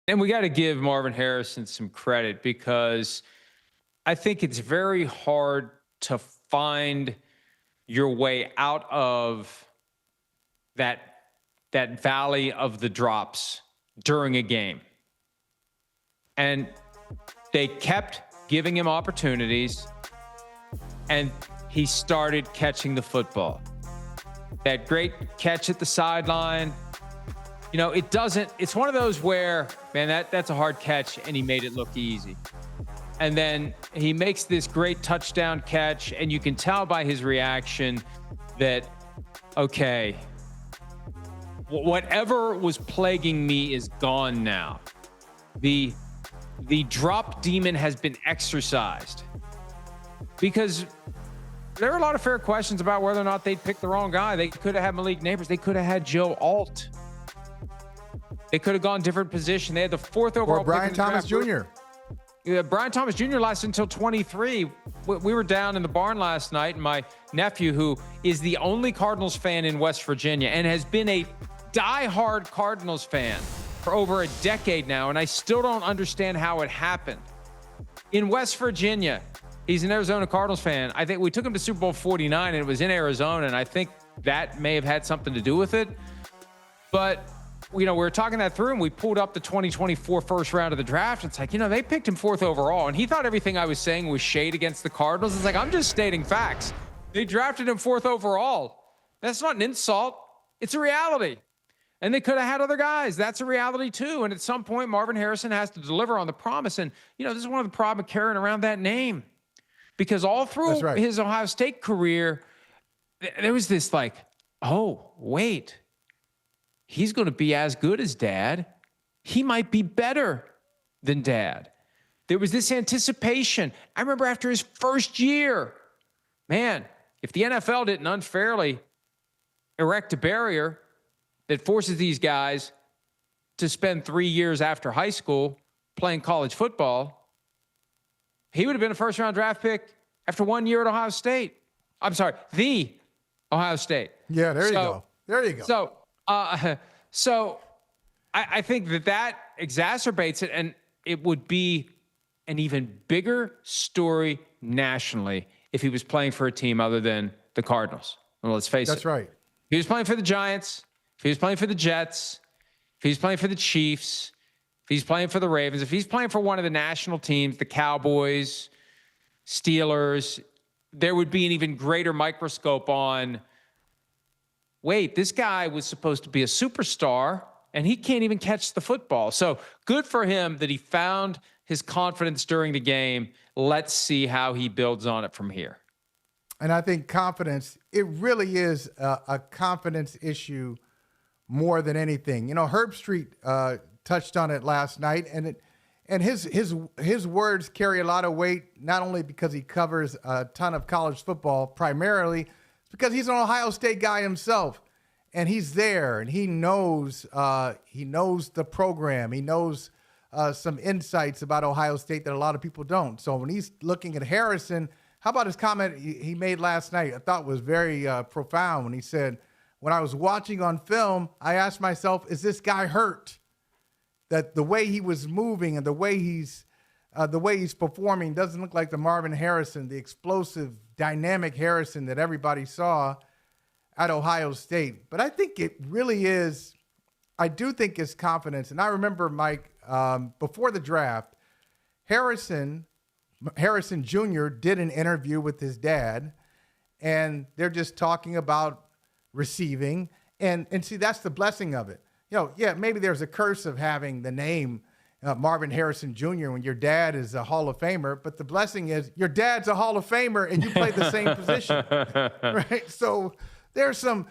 And we got to give Marvin Harrison some credit because I think it's very hard to find your way out of that valley of the drops during a game. And they kept giving him opportunities, and he started catching the football. That great catch at the sideline. It's one of those where, man, that's a hard catch, and he made it look easy. And then he makes this great touchdown catch, and you can tell by his reaction that, okay, whatever was plaguing me is gone now. The drop demon has been exorcised. Because there are a lot of fair questions about whether or not they'd picked the wrong guy. They could have had Malik Neighbors. They could have had Joe Alt. They could have gone different position. They had the 4th overall or Brian pick Thomas Jr. Yeah, Brian Thomas Jr. lasted until 23. We were down in the barn last night, and my nephew, who is the only Cardinals fan in West Virginia and has been a diehard Cardinals fan for over a decade now, and I still don't understand how it happened. In West Virginia, he's an Arizona Cardinals fan. I think we took him to Super Bowl 49, and it was in Arizona, and I think that may have had something to do with it. But we were talking that through, and we pulled up the 2024 first round of the draft. It's like, they picked him 4th overall, and he thought everything I was saying was shade against the Cardinals. It's like, I'm just stating facts. They drafted him 4th overall. That's not an insult. It's a reality. And they could have had other guys. That's a reality too. And at some point, Marvin Harrison has to deliver on the promise. And, this is one of the problems carrying around that name. Because all through his Ohio State career, there was this like, oh, wait. He's going to be as good as Dad. He might be better than Dad. There was this anticipation. I remember after his first year, man, if the NFL didn't unfairly erect a barrier that forces these guys to spend 3 years after high school playing college football, he would have been a first-round draft pick after 1 year at Ohio State. I'm sorry, the Ohio State. Yeah, there you go. There you go. So I think that exacerbates it, and it would be an even bigger story nationally if he was playing for a team other than the Cardinals. Well, let's face it. That's right. If he was playing for the Giants, if he was playing for the Jets, if he's playing for the Chiefs, if he's playing for the Ravens, if he's playing for one of the national teams, the Cowboys, Steelers, there would be an even greater microscope on, wait, this guy was supposed to be a superstar, and he can't even catch the football. So good for him that he found his confidence during the game. Let's see how he builds on it from here. And I think confidence, it really is a confidence issue more than anything. Herb Street touched on it last night, and his words carry a lot of weight, not only because he covers a ton of college football primarily, it's because he's an Ohio State guy himself, and he's there, and he knows the program. He knows some insights about Ohio State that a lot of people don't. So when he's looking at Harrison, how about his comment he made last night? I thought was very profound when he said, when I was watching on film, I asked myself, is this guy hurt? That the way he was moving and the way he's performing doesn't look like the Marvin Harrison, the explosive, dynamic Harrison that everybody saw at Ohio State. But I think it really is, I do think it's confidence. And I remember, Mike, before the draft, Harrison Jr. did an interview with his dad, and they're just talking about receiving. And see, that's the blessing of it. Maybe there's a curse of having the name Marvin Harrison Jr. when your dad is a Hall of Famer, but the blessing is your dad's a Hall of Famer and you play the same position, right? So there's some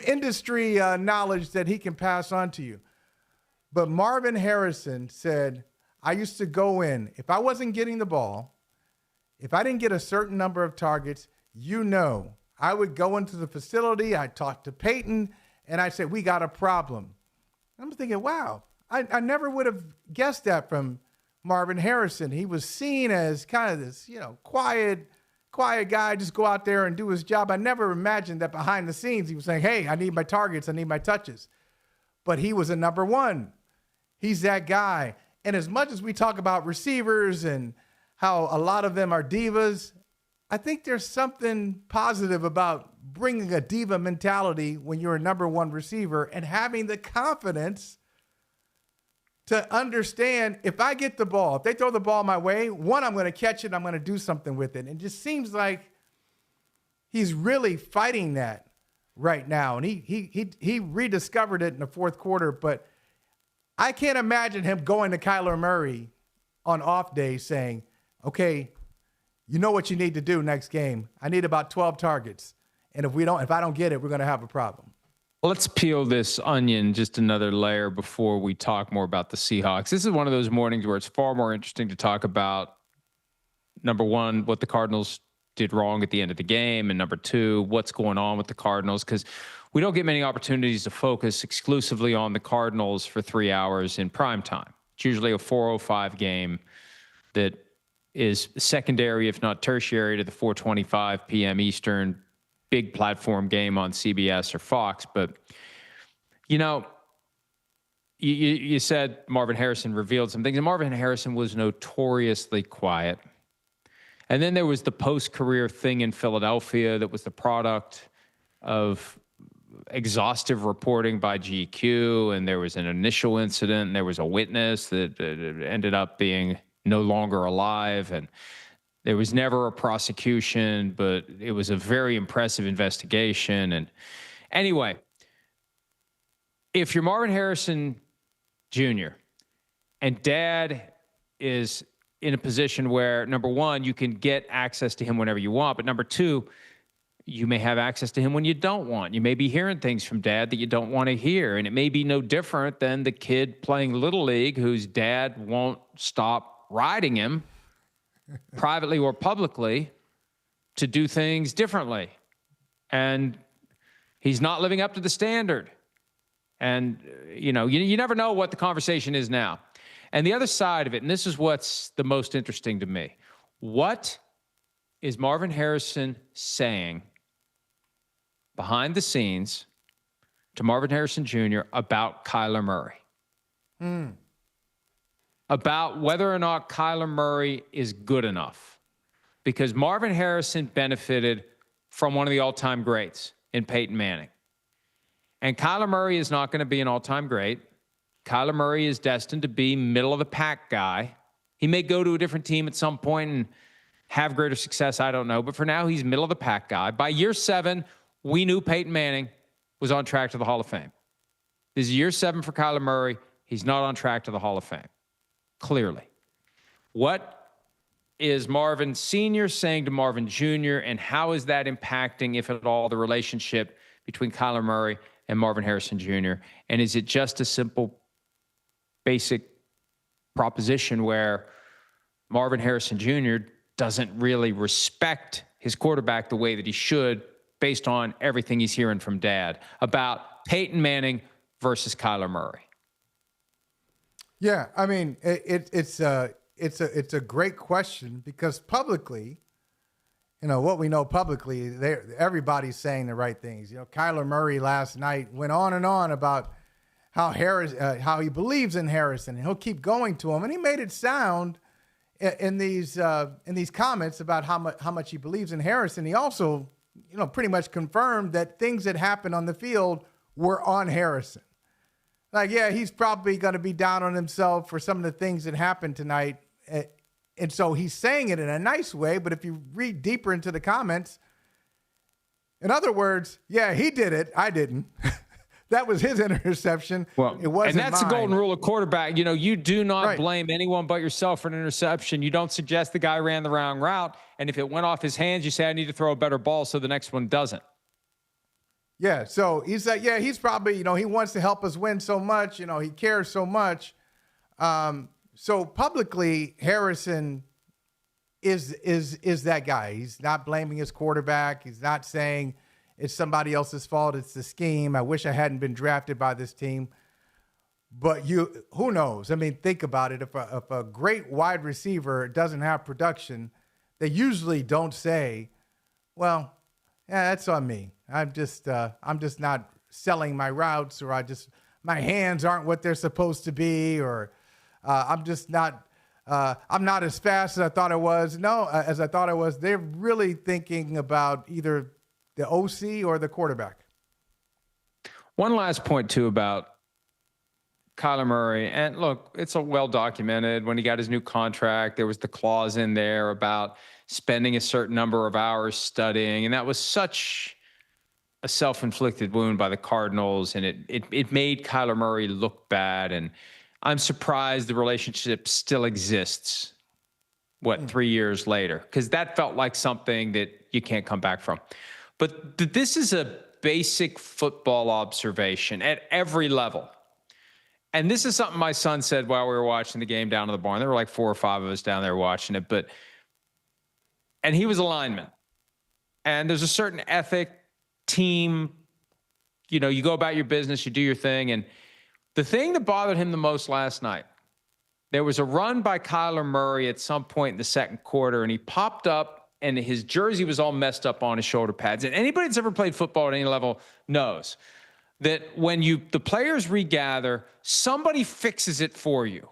industry knowledge that he can pass on to you. But Marvin Harrison said, I used to go in, if I wasn't getting the ball, if I didn't get a certain number of targets, I would go into the facility, I'd talk to Peyton, and I'd say, we got a problem. I'm thinking, wow, I never would have guessed that from Marvin Harrison. He was seen as kind of this, quiet guy, just go out there and do his job. I never imagined that behind the scenes he was saying, hey, I need my targets, I need my touches. But he was a number one. He's that guy. And as much as we talk about receivers and how a lot of them are divas, I think there's something positive about bringing a diva mentality when you're a number one receiver and having the confidence to understand if I get the ball, if they throw the ball my way, one, I'm going to catch it, I'm going to do something with it. And it just seems like he's really fighting that right now. And he rediscovered it in the fourth quarter, but I can't imagine him going to Kyler Murray on off days saying, okay, you know what you need to do next game. I need about 12 targets. And if I don't get it, we're going to have a problem. Let's peel this onion just another layer before we talk more about the Seahawks. This is one of those mornings where it's far more interesting to talk about, number one, what the Cardinals did wrong at the end of the game, and number two, what's going on with the Cardinals, because we don't get many opportunities to focus exclusively on the Cardinals for 3 hours in prime time. It's usually a 4:05 game that is secondary, if not tertiary, to the 4:25 p.m. Eastern big platform game on CBS or Fox. But, you said Marvin Harrison revealed some things, and Marvin Harrison was notoriously quiet. And then there was the post-career thing in Philadelphia that was the product of exhaustive reporting by GQ, and there was an initial incident, and there was a witness that ended up being no longer alive, and there was never a prosecution, but it was a very impressive investigation. And anyway, if you're Marvin Harrison Jr. and dad is in a position where, number one, you can get access to him whenever you want, but number two, you may have access to him when you don't want. You may be hearing things from dad that you don't want to hear, and it may be no different than the kid playing Little League whose dad won't stop riding him privately or publicly to do things differently. And he's not living up to the standard. And, you never know what the conversation is now. And the other side of it, and this is what's the most interesting to me, what is Marvin Harrison saying behind the scenes to Marvin Harrison Jr. about Kyler Murray? About whether or not Kyler Murray is good enough. Because Marvin Harrison benefited from one of the all-time greats in Peyton Manning. And Kyler Murray is not going to be an all-time great. Kyler Murray is destined to be middle-of-the-pack guy. He may go to a different team at some point and have greater success, I don't know. But for now, he's middle-of-the-pack guy. By year 7, we knew Peyton Manning was on track to the Hall of Fame. This is year 7 for Kyler Murray. He's not on track to the Hall of Fame. Clearly. What is Marvin Sr. saying to Marvin Jr., and how is that impacting, if at all, the relationship between Kyler Murray and Marvin Harrison Jr.? And is it just a simple, basic proposition where Marvin Harrison Jr. doesn't really respect his quarterback the way that he should, based on everything he's hearing from dad about Peyton Manning versus Kyler Murray? Yeah, I mean, it's a great question, because publicly, what we know publicly, everybody's saying the right things. Kyler Murray last night went on and on about how he believes in Harrison, and he'll keep going to him, and he made it sound in these comments about how much he believes in Harrison. He also, pretty much confirmed that things that happened on the field were on Harrison. Like, yeah, he's probably going to be down on himself for some of the things that happened tonight. And so he's saying it in a nice way, but if you read deeper into the comments, in other words, yeah, he did it. I didn't. That was his interception. Well, it wasn't and that's mine. The golden rule of quarterback. You do not Right. blame anyone but yourself for an interception. You don't suggest the guy ran the wrong route. And if it went off his hands, you say, I need to throw a better ball so the next one doesn't. Yeah, so he's like, yeah, he's probably, he wants to help us win so much, he cares so much. So publicly, Harrison is that guy. He's not blaming his quarterback. He's not saying it's somebody else's fault. It's the scheme. I wish I hadn't been drafted by this team. But who knows? I mean, think about it. If a great wide receiver doesn't have production, they usually don't say, well, yeah, that's on me. I'm just not selling my routes, or my hands aren't what they're supposed to be, or I'm just not. I'm not as fast as I thought I was. No, as I thought I was. They're really thinking about either the OC or the quarterback. One last point, too, about Kyler Murray. And look, it's a well documented. When he got his new contract, there was the clause in there about spending a certain number of hours studying. And that was such a self-inflicted wound by the Cardinals. And it made Kyler Murray look bad. And I'm surprised the relationship still exists, 3 years later? Because that felt like something that you can't come back from. But this is a basic football observation at every level. And this is something my son said while we were watching the game down in the barn. There were like 4 or 5 of us down there watching it. And he was a lineman. And there's a certain ethic, team, you go about your business, you do your thing. And the thing that bothered him the most last night, there was a run by Kyler Murray at some point in the second quarter, and he popped up, and his jersey was all messed up on his shoulder pads. And anybody that's ever played football at any level knows that when the players regather, somebody fixes it for you.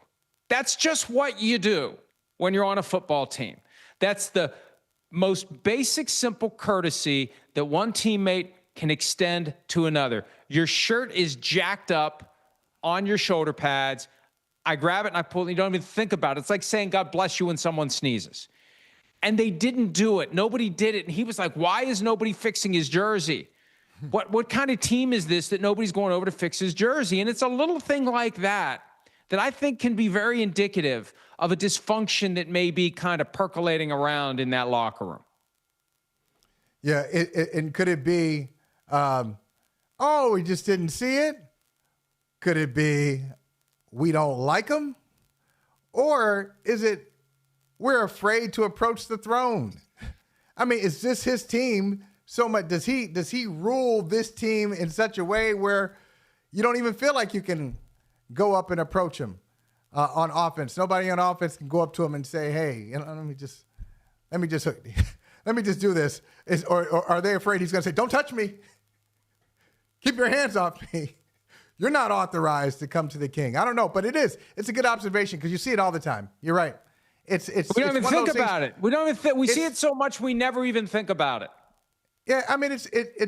That's just what you do when you're on a football team. That's the most basic, simple courtesy that one teammate can extend to another. Your shirt is jacked up on your shoulder pads. I grab it and I pull it. You don't even think about it. It's like saying God bless you when someone sneezes. And they didn't do it. Nobody did it. And he was like, why is nobody fixing his jersey? What kind of team is this that nobody's going over to fix his jersey? And it's a little thing like that I think can be very indicative of a dysfunction that may be kind of percolating around in that locker room. Yeah, and could it be, we just didn't see it? Could it be we don't like him? Or is it we're afraid to approach the throne? I mean, is this his team so much? Does he rule this team in such a way where you don't even feel like you can go up and approach him on offense? Nobody on offense can go up to him and say, hey, let me just do this. Or are they afraid he's going to say, don't touch me. Keep your hands off me. You're not authorized to come to the king. I don't know, but it's a good observation because you see it all the time. You're right. We don't even think about it. We don't even we see it so much we never even think about it. Yeah, I mean,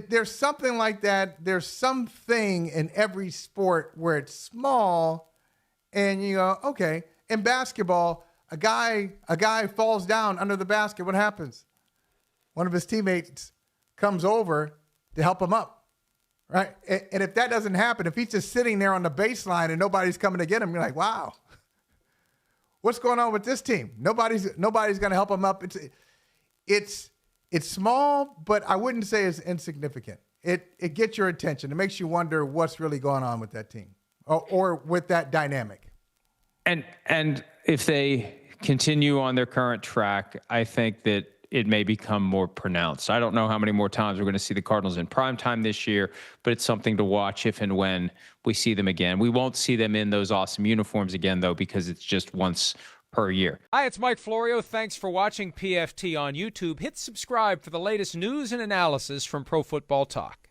there's something like that. There's something in every sport where it's small, and you go, okay. In basketball, a guy falls down under the basket. What happens? One of his teammates comes over to help him up. Right. And if that doesn't happen, if he's just sitting there on the baseline and nobody's coming to get him, you're like, wow, what's going on with this team? Nobody's going to help him up. It's small, but I wouldn't say it's insignificant. It gets your attention. It makes you wonder what's really going on with that team or with that dynamic. And if they continue on their current track, I think that it may become more pronounced. I don't know how many more times we're going to see the Cardinals in primetime this year, but it's something to watch if and when we see them again. We won't see them in those awesome uniforms again, though, because it's just once per year. Hi, it's Mike Florio. Thanks for watching PFT on YouTube. Hit subscribe for the latest news and analysis from Pro Football Talk.